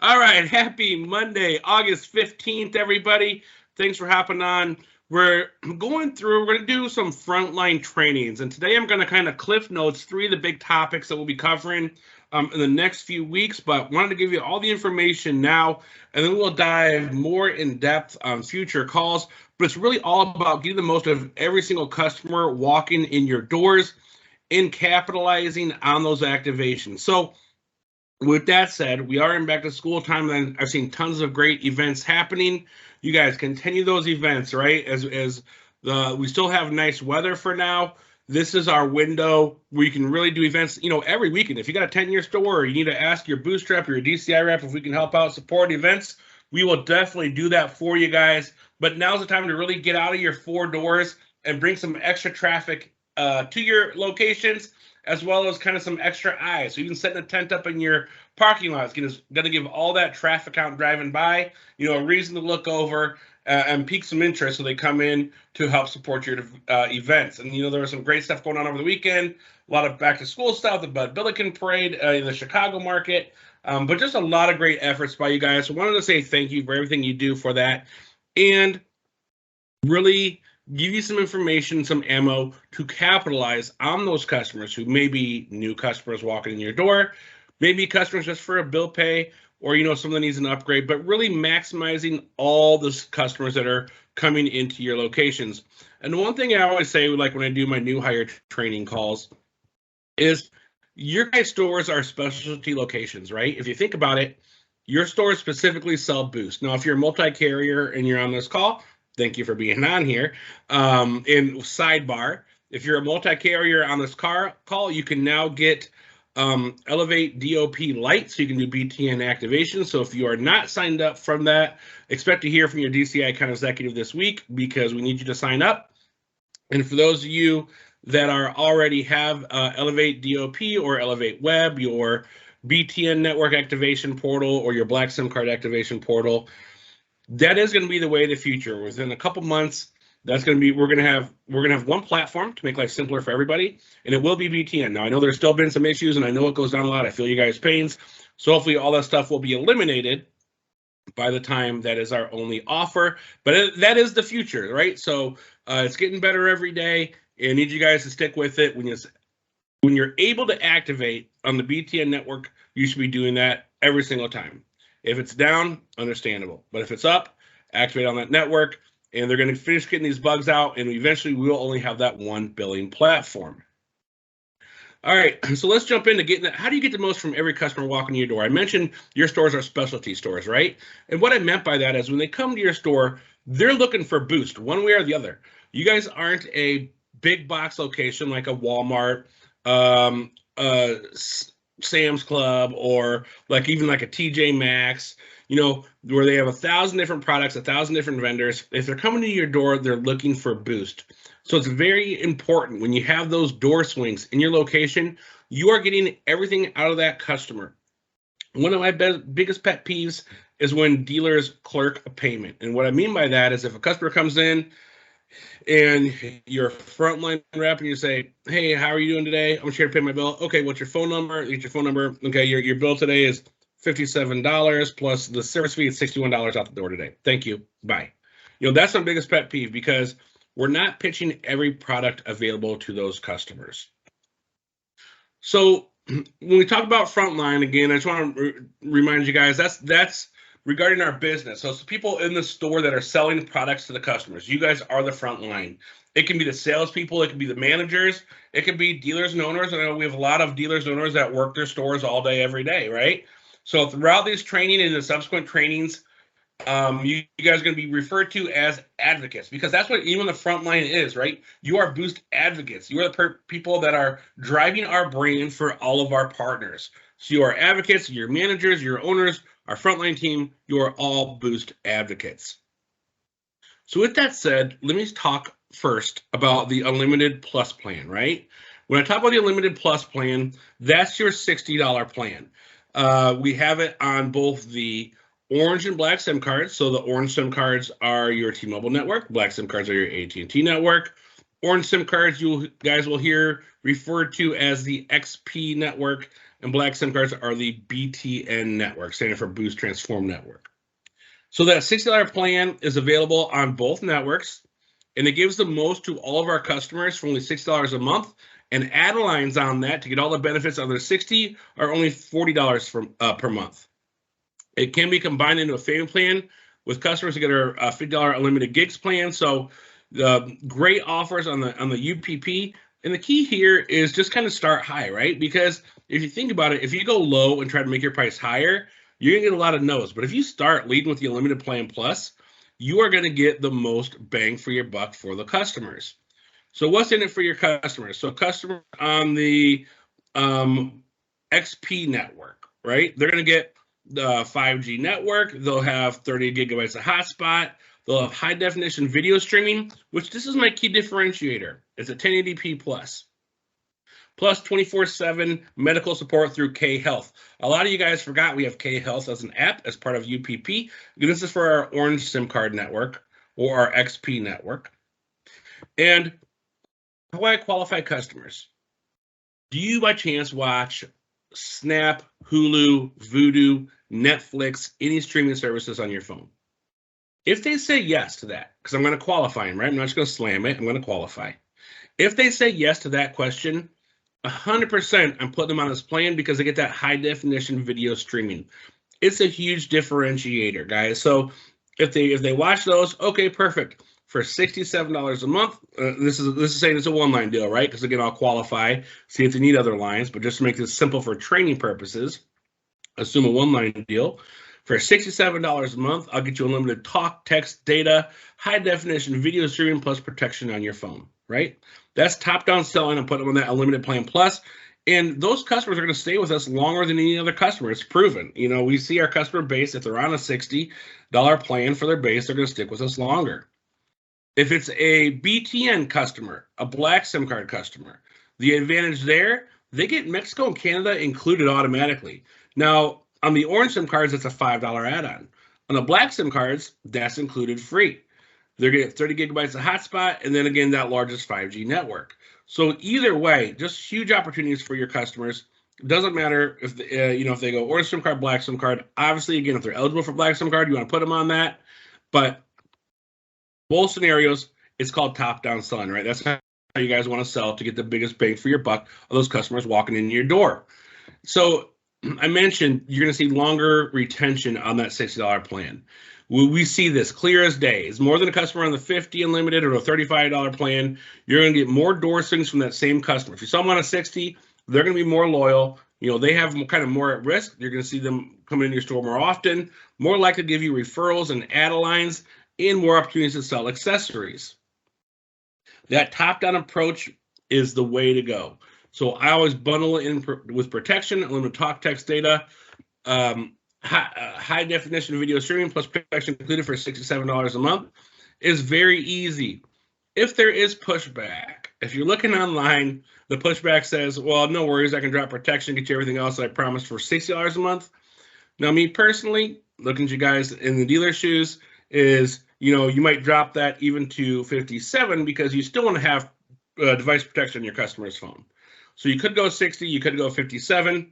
All right, happy Monday, August 15th, everybody. Thanks for hopping on. We're going to do some frontline trainings, and today I'm going to kind of cliff notes 3 of the big topics that we'll be covering in the next few weeks, but wanted to give you all the information now, and then we'll dive more in depth on future calls. But it's really all about getting the most of every single customer walking in your doors and capitalizing on those activations. So with that said, we are in back to school time, and I've seen tons of great events happening. You guys continue those events, right? As we still have nice weather for now. This is our window where you can really do events, every weekend. If you got a 10-year store, or you need to ask your boost rep or your DCI rep if we can help out support events, we will definitely do that for you guys. But now's the time to really get out of your 4 doors and bring some extra traffic to your locations, as well as kind of some extra eyes. So even setting a tent up in your parking lot is going to give all that traffic count driving by, a reason to look over and pique some interest so they come in to help support your events. And, there was some great stuff going on over the weekend, a lot of back-to-school stuff, the Bud Billiken Parade in the Chicago market, but just a lot of great efforts by you guys. So I wanted to say thank you for everything you do for that, and really give you some information, some ammo to capitalize on those customers who may be new customers walking in your door, maybe customers just for a bill pay, or someone needs an upgrade, but really maximizing all the customers that are coming into your locations. And the one thing I always say, like when I do my new hire training calls, is your guys' stores are specialty locations, right? If you think about it, your stores specifically sell boost. Now, if you're a multi-carrier and you're on this call, thank you for being on here. In sidebar, if you're a multi-carrier on this call, you can now get Elevate DOP Lite, so you can do BTN activation. So if you are not signed up from that, expect to hear from your DCI account executive this week, because we need you to sign up. And for those of you that are already have Elevate DOP or Elevate Web, your BTN network activation portal, or your Black SIM card activation portal, that is going to be the way of the future. Within a couple months, that's going to be we're going to have one platform to make life simpler for everybody, and it will be BTN. Now, I know there's still been some issues, and I know it goes down a lot. I feel you guys' pains, so hopefully all that stuff will be eliminated by the time that is our only offer. But that is the future, right? So it's getting better every day, and I need you guys to stick with it. When you're able to activate on the BTN network, you should be doing that every single time. If it's down, understandable. But if it's up, activate on that network, and they're going to finish getting these bugs out, and eventually we will only have that one billing platform. All right, so let's jump into getting that. How do you get the most from every customer walking to your door? I mentioned your stores are specialty stores, right? And what I meant by that is when they come to your store, they're looking for boost one way or the other. You guys aren't a big box location like a Walmart, Sam's Club, or even like a TJ Maxx, where they have 1,000 different products, 1,000 different vendors. If they're coming to your door, they're looking for boost. So it's very important when you have those door swings in your location, you are getting everything out of that customer. One of my biggest pet peeves is when dealers clerk a payment. And what I mean by that is if a customer comes in and your frontline rep and you say, hey, how are you doing today? I'm here to pay my bill. Okay, what's your phone number? Get your phone number. Okay, your bill today is $57 plus the service fee is $61 out the door today. Thank you. Bye. That's my biggest pet peeve, because we're not pitching every product available to those customers. So when we talk about frontline, again, I just want to remind you guys, that's regarding our business. So it's the people in the store that are selling products to the customers. You guys are the front line. It can be the salespeople. It can be the managers. It can be dealers and owners. I know we have a lot of dealers and owners that work their stores all day, every day, right? So throughout this training and the subsequent trainings, you guys are going to be referred to as advocates, because that's what even the front line is, right? You are boost advocates. You are the people that are driving our brand for all of our partners. So you are advocates, your managers, your owners, our frontline team, you are all boost advocates. So with that said, let me talk first about the Unlimited Plus plan, right? When I talk about the Unlimited Plus plan, that's your $60 plan. We have it on both the orange and black SIM cards. So the orange SIM cards are your T-Mobile network. Black SIM cards are your AT&T network. Orange SIM cards you guys will hear referred to as the XP network. and black SIM cards are the BTN network, standing for Boost Transform Network. So that $60 plan is available on both networks, and it gives the most to all of our customers for only $60 a month. And add-lines on that to get all the benefits of their $60 are only $40 per month. It can be combined into a family plan with customers to get our $50 unlimited gigs plan. So the great offers on the UPP. And the key here is just kind of start high, right? Because if you think about it, if you go low and try to make your price higher, you're gonna get a lot of no's. But if you start leading with the unlimited plan plus, you are gonna get the most bang for your buck for the customers. So what's in it for your customers? So customers on the XP network, right? They're gonna get the 5G network. They'll have 30 gigabytes of hotspot. They'll have high definition video streaming, which this is my key differentiator. It's a 1080p plus 24/7 medical support through K Health. A lot of you guys forgot we have K Health as an app as part of UPP. This is for our orange SIM card network or our XP network. And how do I qualify customers? Do you by chance watch Snap, Hulu, Vudu, Netflix, any streaming services on your phone? If they say yes to that, because I'm going to qualify them, right? I'm not just going to slam it. I'm going to qualify. If they say yes to that question, 100% I'm putting them on this plan because they get that high definition video streaming. It's a huge differentiator, guys. So if they watch those, okay, perfect. For $67 a month, this is saying it's a one-line deal, right? Because again, I'll qualify, see if they need other lines, but just to make this simple for training purposes, assume a one-line deal. For $67 a month, I'll get you unlimited talk, text, data, high definition video streaming plus protection on your phone, right? That's top-down selling. I'm putting them on that unlimited plan plus. And those customers are going to stay with us longer than any other customer. It's proven. You know, we see our customer base, if they're on a $60 plan for their base, they're going to stick with us longer. If it's a BTN customer, a black SIM card customer, the advantage there, they get Mexico and Canada included automatically. Now, on the orange SIM cards, it's a $5 add-on. On the black SIM cards, that's included free. They're getting 30 gigabytes of hotspot, and then again, that largest 5G network. So either way, just huge opportunities for your customers. It doesn't matter if if they go orange SIM card, black SIM card. Obviously, again, if they're eligible for black SIM card, you want to put them on that. But both scenarios, it's called top-down selling, right? That's how you guys want to sell to get the biggest bang for your buck of those customers walking in your door. So I mentioned you're going to see longer retention on that $60 plan. We see this clear as day. It's more than a customer on the $50 unlimited or a $35 plan. You're going to get more door swings from that same customer. If you sell them on a $60, they're going to be more loyal. You know, they have kind of more at risk. You're going to see them coming into your store more often, more likely to give you referrals and add-lines, and more opportunities to sell accessories. That top-down approach is the way to go. So I always bundle it in with protection, unlimited talk, text, data, high definition video streaming plus protection included for $67 a month. Is very easy. If there is pushback, if you're looking online, the pushback says, well, no worries, I can drop protection, get you everything else that I promised for $60 a month. Now, me personally, looking at you guys in the dealer shoes, is, you know, you might drop that even to $57 because you still want to have device protection on your customer's phone. So you could go 60, you could go 57.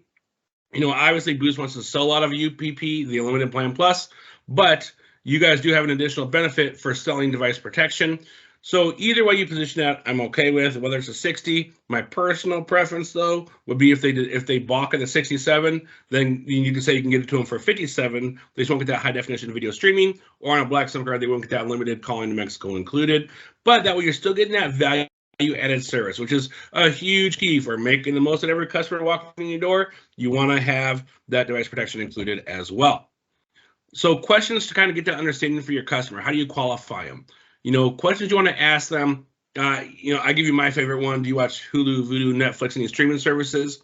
You know, obviously Boost wants to sell a lot of UPP, the Unlimited Plan Plus, but you guys do have an additional benefit for selling device protection. So either way you position that, I'm okay with, whether it's a 60. My personal preference, though, would be if they balk at the 67, then you can say you can get it to them for 57. They just won't get that high definition video streaming, or on a black SIM card, they won't get that unlimited calling to Mexico included. But that way you're still getting that value-added service, which is a huge key for making the most of every customer walking in your door. You want to have that device protection included as well. So questions to kind of get that understanding for your customer. How do you qualify them? You know, questions you want to ask them. You know, I give you my favorite one. Do you watch Hulu, Vudu, Netflix, and these streaming services?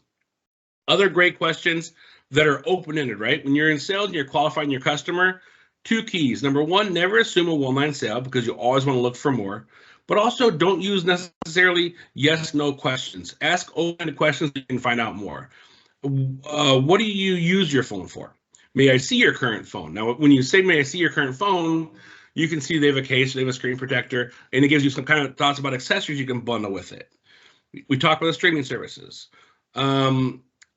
Other great questions that are open-ended, right? When you're in sales and you're qualifying your customer, 2 keys. Number 1, never assume a one-line sale because you always want to look for more. But also don't use necessarily yes/no questions. Ask open-ended questions so you can find out more. What do you use your phone for? May I see your current phone? Now, when you say, may I see your current phone, you can see they have a case, they have a screen protector, and it gives you some kind of thoughts about accessories you can bundle with it. We talked about the streaming services.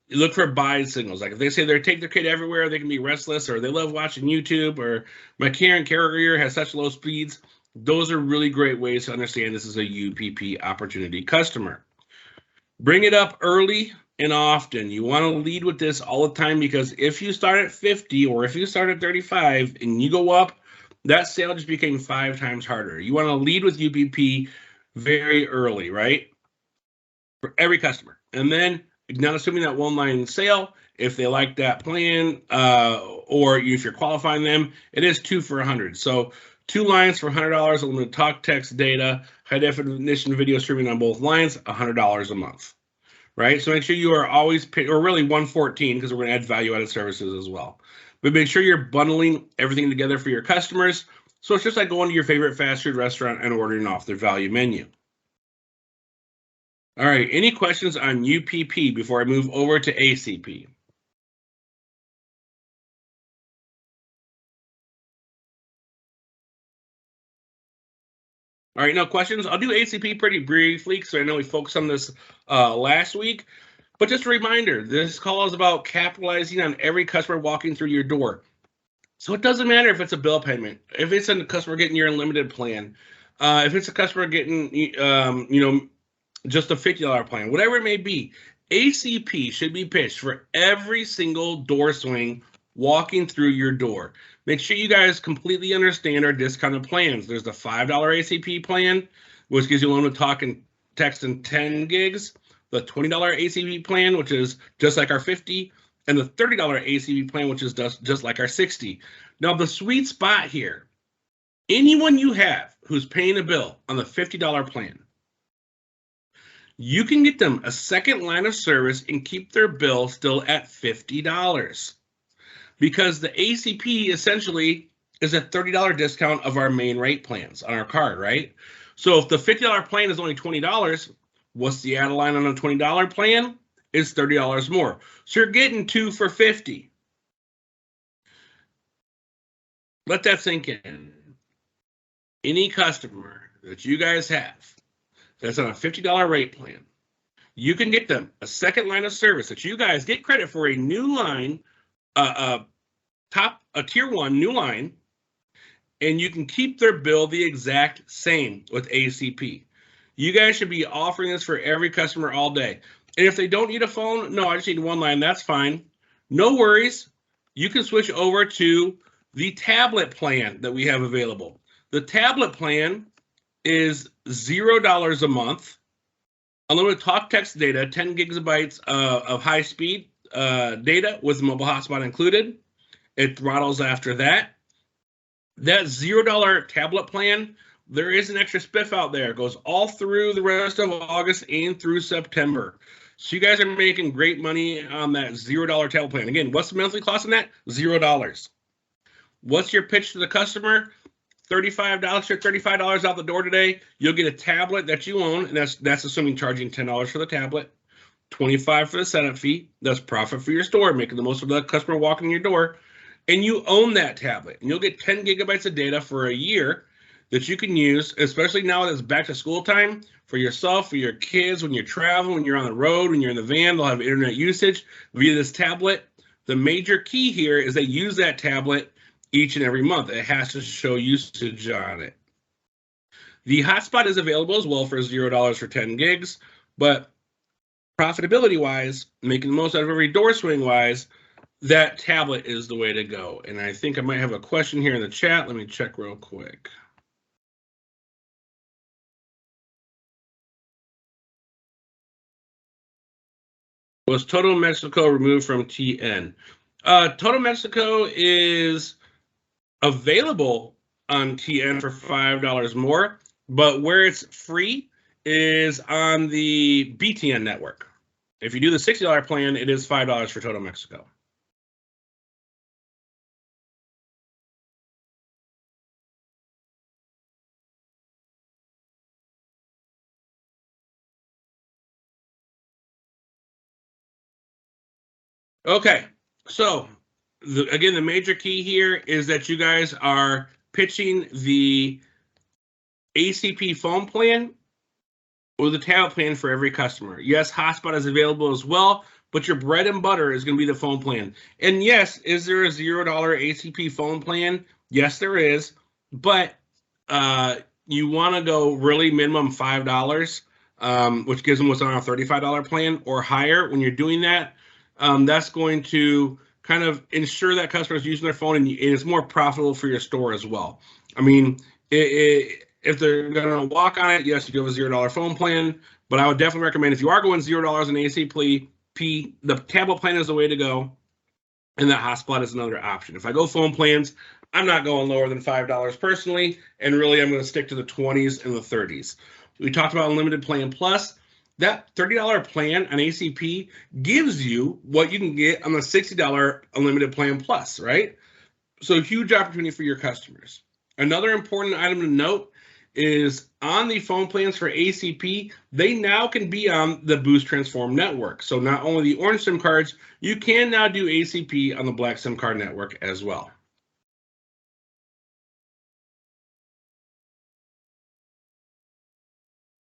You look for buy signals. Like if they say they take their kid everywhere, they can be restless, or they love watching YouTube, or my current carrier has such low speeds. Those are really great ways to understand this is a UPP opportunity customer. Bring it up early and often. You want to lead with this all the time, because if you start at 50 or if you start at 35 and you go up, that sale just became 5 times harder. You want to lead with UPP very early, right? For every customer. And then, not assuming that one line sale, if they like that plan, or if you're qualifying them, it is 2 for $100. So 2 lines for $100, unlimited talk, text, data, high definition video streaming on both lines, $100 a month, right? So make sure you are always paying, or really $114, because we're going to add value-added services as well. But make sure you're bundling everything together for your customers. So it's just like going to your favorite fast food restaurant and ordering off their value menu. All right, any questions on UPP before I move over to ACP? All right, no questions. I'll do ACP pretty briefly, because I know we focused on this last week. But just a reminder, this call is about capitalizing on every customer walking through your door. So it doesn't matter if it's a bill payment, if it's a customer getting your unlimited plan, if it's a customer getting, just a $50 plan, whatever it may be. ACP should be pitched for every single door swing walking through your door. Make sure you guys completely understand our discounted plans. There's the $5 ACP plan, which gives you unlimited talk and text and 10 gigs. The $20 ACP plan, which is just like our 50, and the $30 ACP plan, which is just like our 60. Now, the sweet spot here, anyone you have who's paying a bill on the $50 plan, you can get them a second line of service and keep their bill still at $50, because the ACP essentially is a $30 discount of our main rate plans on our card, right? So if the $50 plan is only $20, what's the add line on a $20 plan? It's $30 more. So you're getting 2 for $50. Let that sink in. Any customer that you guys have that's on a $50 rate plan, you can get them a second line of service that you guys get credit for a new line, a tier 1 new line, and you can keep their bill the exact same with ACP. You guys should be offering this for every customer all day. And if they don't need a phone, no, I just need one line, that's fine. No worries. You can switch over to the tablet plan that we have available. The tablet plan is $0 a month, unlimited talk, text, data, 10 gigabytes of high-speed data with mobile hotspot included. It throttles after that. That $0 tablet plan, there is an extra spiff out there. It goes all through the rest of August and through September. So you guys are making great money on that $0 tablet plan. Again, what's the monthly cost on that? $0. What's your pitch to the customer? $35. You're $35 out the door today. You'll get a tablet that you own, and that's assuming charging $10 for the tablet, $25 for the setup fee. That's profit for your store, making the most of the customer walking in your door. And you own that tablet, and you'll get 10 gigabytes of data for a year that you can use, especially now that it's back to school time, for yourself, for your kids, when you're traveling, when you're on the road, when you're in the van, they'll have internet usage via this tablet. The major key here is they use that tablet each and every month. It has to show usage on it. The hotspot is available as well for $0 for 10 gigs, but profitability-wise, making the most out of every door swing-wise, that tablet is the way to go. And I think I might have a question here in the chat. Let me check real quick. Was Total Mexico removed from TN? Total Mexico is available on TN for $5 more, but where it's free is on the BTN network. If you do the $60 plan, it is $5 for Total Mexico. Okay, so again, the major key here is that you guys are pitching the ACP phone plan or the tablet plan for every customer. Yes, hotspot is available as well, but your bread and butter is going to be the phone plan. And yes, is there a $0 ACP phone plan? Yes, there is, but you want to go really minimum $5, which gives them what's on a $35 plan or higher. When you're doing that, that's going to kind of ensure that customers using their phone, and it's more profitable for your store as well. I mean, if they're going to walk on it, yes, you give a $0 phone plan, but I would definitely recommend if you are going $0 in ACP, the tablet plan is the way to go, and that hotspot is another option. If I go phone plans, I'm not going lower than $5 personally, and really I'm going to stick to the 20s and the 30s. We talked about Unlimited Plan Plus. That $30 plan on ACP gives you what you can get on the $60 Unlimited Plan Plus, right? So huge opportunity for your customers. Another important item to note is on the phone plans for ACP, they now can be on the Boost Transform network. So not only the orange SIM cards, you can now do ACP on the black SIM card network as well.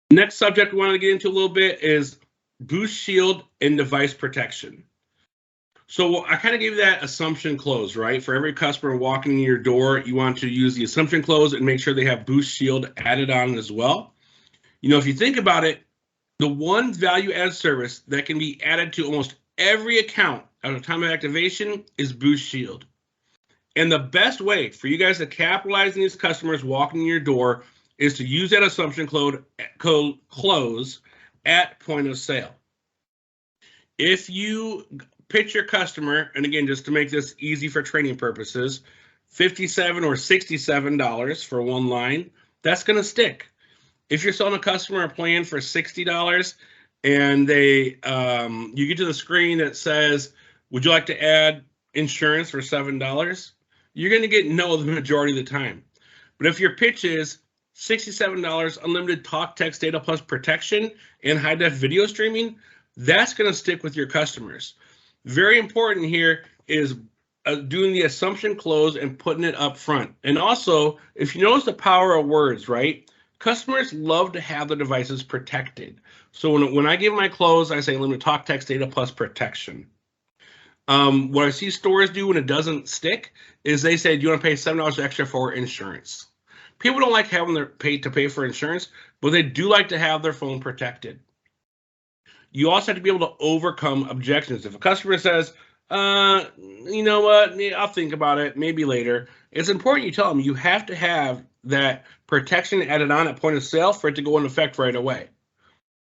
Next subject we want to get into a little bit is Boost Shield and device protection. So I kind of gave that assumption close, right? For every customer walking in your door, you want to use the assumption close and make sure they have Boost Shield added on as well. You know, if you think about it, the one value-added service that can be added to almost every account at the time of activation is Boost Shield. And the best way for you guys to capitalize on these customers walking in your door is to use that assumption code close at point of sale. If you pitch your customer, and again, just to make this easy for training purposes, $57 or $67 for one line, that's going to stick. If you're selling a customer a plan for $60 and you get to the screen that says, would you like to add insurance for $7? You're going to get no the majority of the time. But if your pitch is $67 unlimited talk, text, data plus protection and high def video streaming, that's going to stick with your customers. Very important here is doing the assumption close and putting it up front. And also, if you notice the power of words, right? Customers love to have their devices protected. So when I give my close, I say limited talk, text, data plus protection. What I see stores do when it doesn't stick is they say, do you want to pay $7 extra for insurance? People don't like having their pay for insurance, but they do like to have their phone protected. You also have to be able to overcome objections. If a customer says, you know what, I'll think about it, maybe later, it's important you tell them you have to have that protection added on at point of sale for it to go into effect right away.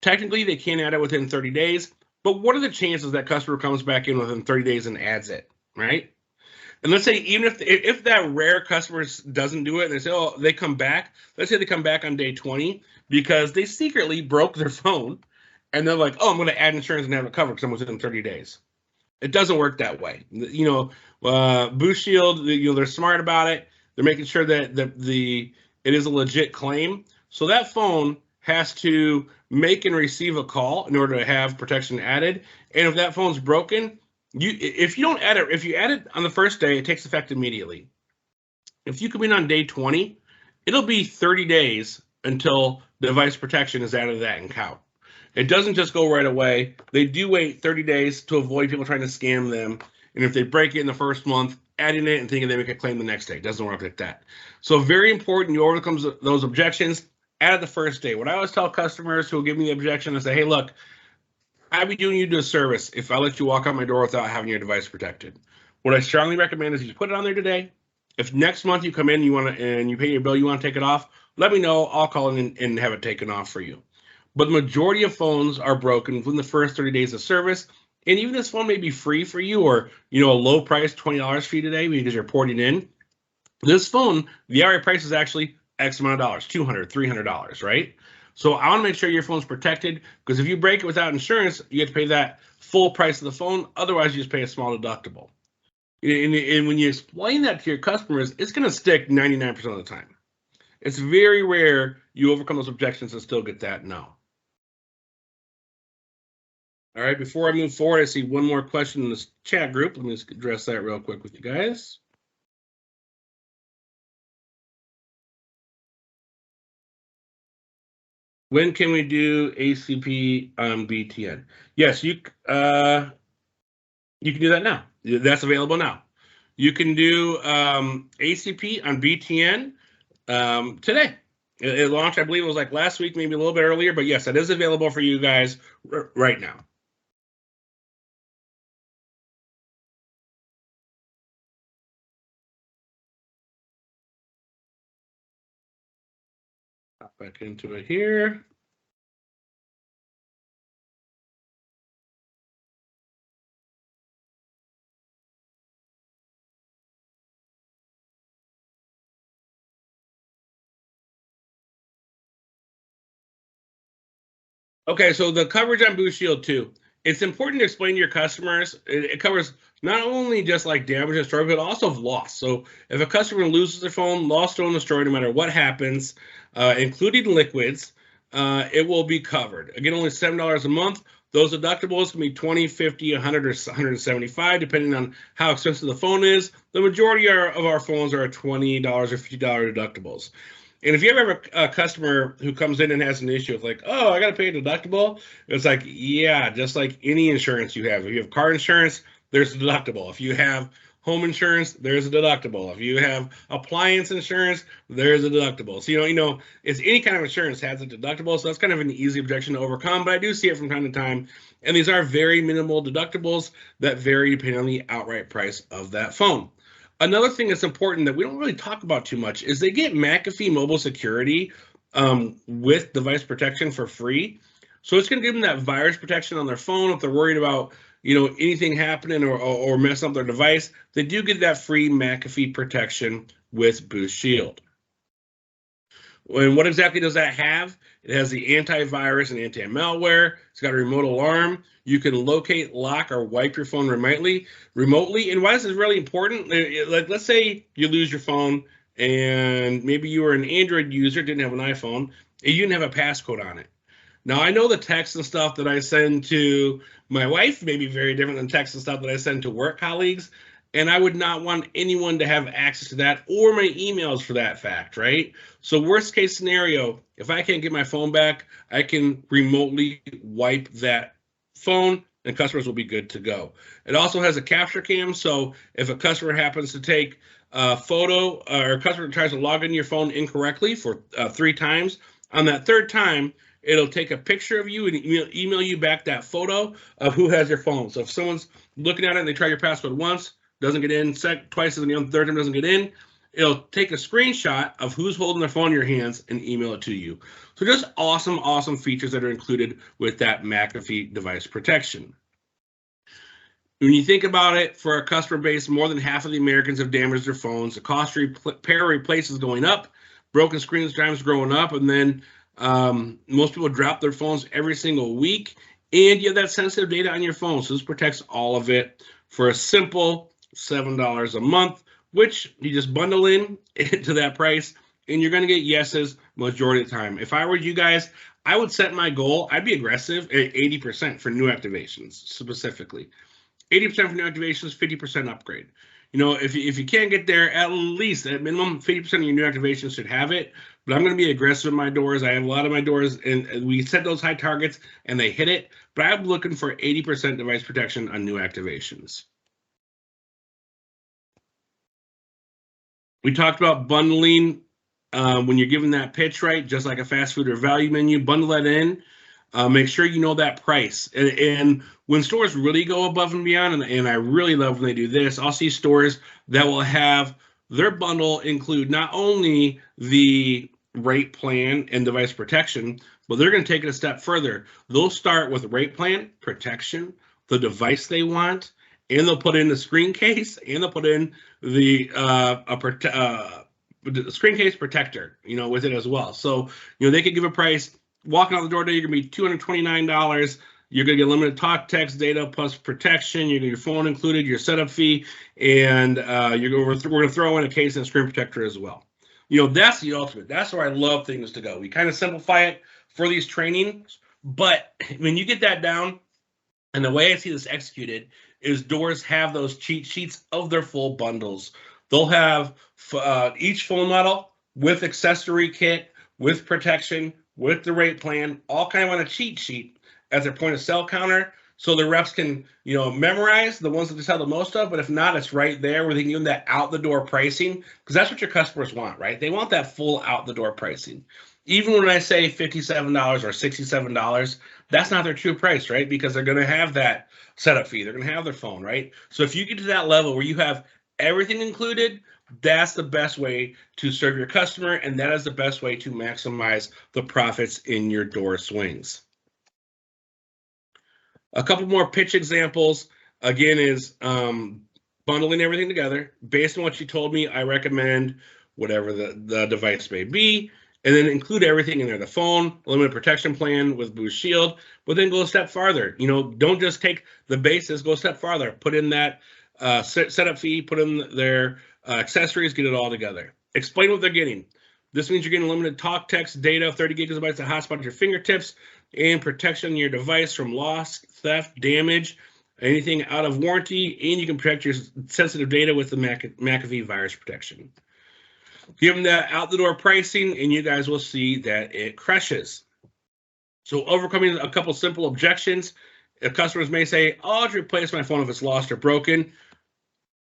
Technically, they can't add it within 30 days, but what are the chances that customer comes back in within 30 days and adds it, right? And let's say even if that rare customer doesn't do it and they say, oh, they come back, let's say they come back on day 20 because they secretly broke their phone and they're like, oh, I'm going to add insurance and have it covered because I'm within 30 days. It doesn't work that way. You know, Boost Shield, you know, they're smart about it. They're making sure that it is a legit claim. So that phone has to make and receive a call in order to have protection added. And if that phone's broken, if you don't add it, if you add it on the first day, it takes effect immediately. If you come in on day 20, it'll be 30 days until device protection is added to that account. It doesn't just go right away. They do wait 30 days to avoid people trying to scam them. And if they break it in the first month, adding it and thinking they make a claim the next day. It doesn't work like that. So very important you overcome those objections at the first day. What I always tell customers who will give me the objection is say, hey, look, I'd be doing you a disservice if I let you walk out my door without having your device protected. What I strongly recommend is you put it on there today. If next month you come in and you pay your bill, you want to take it off, let me know. I'll call in and have it taken off for you. But the majority of phones are broken within the first 30 days of service. And even this phone may be free for you or, you know, a low price, $20 for you today because you're porting in. This phone, the IRA price is actually X amount of dollars, $200, $300, right? So I want to make sure your phone's protected because if you break it without insurance, you have to pay that full price of the phone. Otherwise, you just pay a small deductible. And when you explain that to your customers, it's going to stick 99% of the time. It's very rare you overcome those objections and still get that no. All right, before I move forward, I see one more question in this chat group. Let me just address that real quick with you guys. When can we do ACP on BTN? Yes, You can do that now. That's available now. You can do ACP on BTN today. It launched, I believe it was like last week, maybe a little bit earlier, but yes, it is available for you guys right now. Hop back into it here. Okay, so the coverage on Boost Shield 2, it's important to explain to your customers. It covers not only just like damage and destroy, but also loss. So if a customer loses their phone, lost, stolen, destroyed, no matter what happens, including liquids, it will be covered. Again, only $7 a month. Those deductibles can be $20, $50, $100, or $175, depending on how expensive the phone is. The majority of our phones are $20 or $50 deductibles. And if you ever have a customer who comes in and has an issue with like, oh, I got to pay a deductible, it's like, yeah, just like any insurance you have. If you have car insurance, there's a deductible. If you have home insurance, there's a deductible. If you have appliance insurance, there's a deductible. So, it's any kind of insurance has a deductible. So that's kind of an easy objection to overcome, but I do see it from time to time. And these are very minimal deductibles that vary depending on the outright price of that phone. Another thing that's important that we don't really talk about too much is they get McAfee mobile security with device protection for free. So it's going to give them that virus protection on their phone if they're worried about anything happening or messing up their device. They do get that free McAfee protection with Boost Shield. And what exactly does that have? It has the antivirus and anti-malware. It's got a remote alarm. You can locate, lock, or wipe your phone remotely. And why this is really important, like let's say you lose your phone and maybe you were an Android user, didn't have an iPhone, and you didn't have a passcode on it. Now, I know the texts and stuff that I send to my wife may be very different than texts and stuff that I send to work colleagues, and I would not want anyone to have access to that or my emails for that fact, right? So worst case scenario, if I can't get my phone back, I can remotely wipe that phone and customers will be good to go. It also has a capture cam, so if a customer happens to take a photo or a customer tries to log into your phone incorrectly for 3 times, on that 3rd time, it'll take a picture of you and email you back that photo of who has your phone. So if someone's looking at it and they try your password once, doesn't get in, twice, and the 3rd time doesn't get in, it'll take a screenshot of who's holding their phone in your hands and email it to you. So just awesome, awesome features that are included with that McAfee device protection. When you think about it, for our customer base, more than half of the Americans have damaged their phones. The cost to repair or replace is going up. Broken screens times growing up, and then most people drop their phones every single week, and you have that sensitive data on your phone. So this protects all of it for a simple $7 a month, which you just bundle into that price, and you're going to get yeses majority of the time. If I were you guys, I would set my goal. I'd be aggressive at 80% for new activations specifically. 80% for new activations, 50% upgrade. If you can't get there, at least at minimum, 50% of your new activations should have it. But I'm going to be aggressive in my doors. I have a lot of my doors, and we set those high targets, and they hit it. But I'm looking for 80% device protection on new activations. We talked about bundling when you're giving that pitch, right? Just like a fast food or value menu, bundle that in. Make sure you know that price. And when stores really go above and beyond, and I really love when they do this, I'll see stores that will have their bundle include not only the rate plan and device protection, but they're going to take it a step further. They'll start with rate plan, protection, the device they want, and they'll put in the screen case, and they'll put in the screen case protector, with it as well. So, they could give a price. Walking out the door today, you're going to be $229. You're going to get limited talk, text, data, plus protection. You're going to get your phone included, your setup fee, and we're going to throw in a case and a screen protector as well. That's the ultimate. That's where I love things to go. We kind of simplify it for these trainings, but when you get that down, and the way I see this executed is doors have those cheat sheets of their full bundles. They'll have each phone model with accessory kit, with protection, with the rate plan, all kind of on a cheat sheet as their point of sale counter. so the reps can, memorize the ones that they sell the most of, but if not, it's right there where they can give them that out the door pricing, because that's what your customers want, right? They want that full out the door pricing. Even when I say $57 or $67, that's not their true price, right? Because they're going to have that setup fee. They're going to have their phone, right? So if you get to that level where you have everything included, that's the best way to serve your customer, and that is the best way to maximize the profits in your door swings. A couple more pitch examples, again, is bundling everything together. Based on what you told me, I recommend whatever the device may be, and then include everything in there. The phone, limited protection plan with Boost Shield, but then go a step farther. Don't just take the basis, go a step farther. Put in that setup fee, put in their accessories, get it all together. Explain what they're getting. This means you're getting limited talk, text, data, 30 gigabytes of hotspot at your fingertips, and protection on your device from loss, theft, damage, anything out of warranty, and you can protect your sensitive data with the McAfee virus protection. Give them that out-the-door pricing, and you guys will see that it crushes. So overcoming a couple simple objections, if customers may say, "Oh, I'll just replace my phone if it's lost or broken."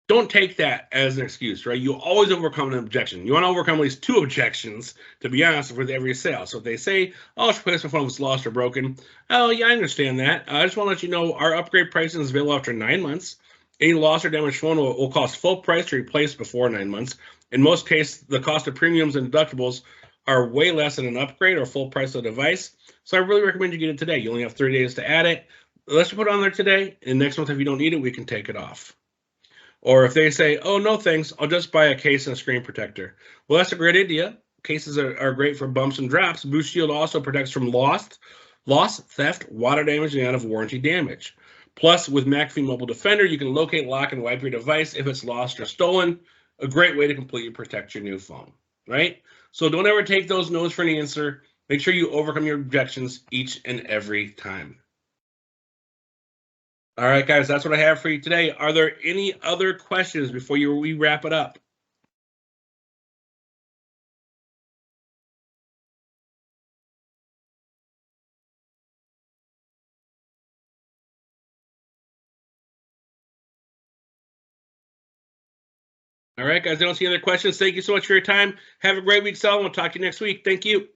Don't take that as an excuse, right? You always overcome an objection. You want to overcome at least 2 objections, to be honest, with every sale. So if they say, "Oh, it's replace my phone if it's lost or broken," oh, yeah, I understand that. I just want to let you know our upgrade pricing is available after 9 months. Any lost or damaged phone will cost full price to replace before 9 months. In most cases, the cost of premiums and deductibles are way less than an upgrade or full price of the device. So I really recommend you get it today. You only have 30 days to add it. Let's put it on there today, and next month, if you don't need it, we can take it off. Or if they say, "Oh, no, thanks, I'll just buy a case and a screen protector." Well, that's a great idea. Cases are great for bumps and drops. Boost Shield also protects from loss, theft, water damage, and out of warranty damage. Plus, with McAfee Mobile Defender, you can locate, lock, and wipe your device if it's lost or stolen. A great way to completely protect your new phone, right? So don't ever take those no's for an answer. Make sure you overcome your objections each and every time. All right, guys, that's what I have for you today. Are there any other questions before we wrap it up? All right, guys, I don't see any other questions. Thank you so much for your time. Have a great week, Sal. We'll talk to you next week. Thank you.